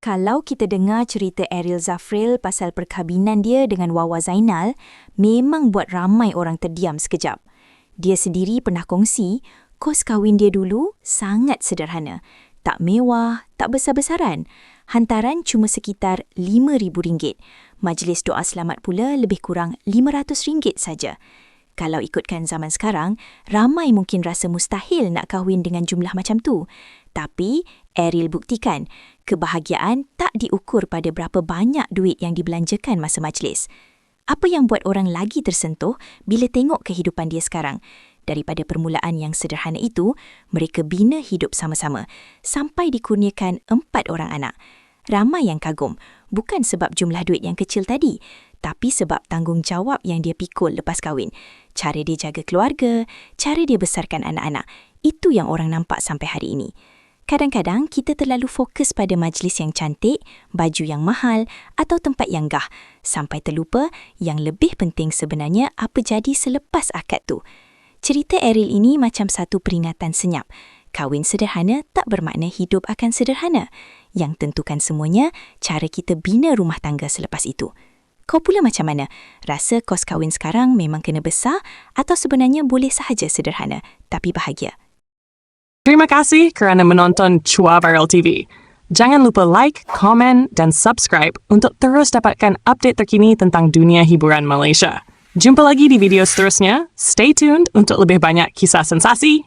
Kalau kita dengar cerita Ariel Zafril pasal perkahwinan dia dengan Wawa Zainal, memang buat ramai orang terdiam sekejap. Dia sendiri pernah kongsi, kos kahwin dia dulu sangat sederhana. Tak mewah, tak besar-besaran. Hantaran cuma sekitar RM5,000. Majlis doa selamat pula lebih kurang RM500 saja. Kalau ikutkan zaman sekarang, ramai mungkin rasa mustahil nak kahwin dengan jumlah macam tu. Tapi, Ariel buktikan, kebahagiaan tak diukur pada berapa banyak duit yang dibelanjakan masa majlis. Apa yang buat orang lagi tersentuh bila tengok kehidupan dia sekarang? Daripada permulaan yang sederhana itu, mereka bina hidup sama-sama sampai dikurniakan 4 orang anak. Ramai yang kagum, bukan sebab jumlah duit yang kecil tadi, tapi sebab tanggungjawab yang dia pikul lepas kahwin. Cara dia jaga keluarga, cara dia besarkan anak-anak, itu yang orang nampak sampai hari ini. Kadang-kadang kita terlalu fokus pada majlis yang cantik, baju yang mahal atau tempat yang gah, sampai terlupa yang lebih penting sebenarnya apa jadi selepas akad tu. Cerita Ariel ini macam satu peringatan senyap. Kahwin sederhana tak bermakna hidup akan sederhana. Yang tentukan semuanya, cara kita bina rumah tangga selepas itu. Kau pula macam mana? Rasa kos kahwin sekarang memang kena besar atau sebenarnya boleh sahaja sederhana tapi bahagia? Terima kasih kerana menonton Chua Viral TV. Jangan lupa like, komen dan subscribe untuk terus dapatkan update terkini tentang dunia hiburan Malaysia. Jumpa lagi di video seterusnya. Stay tuned untuk lebih banyak kisah sensasi.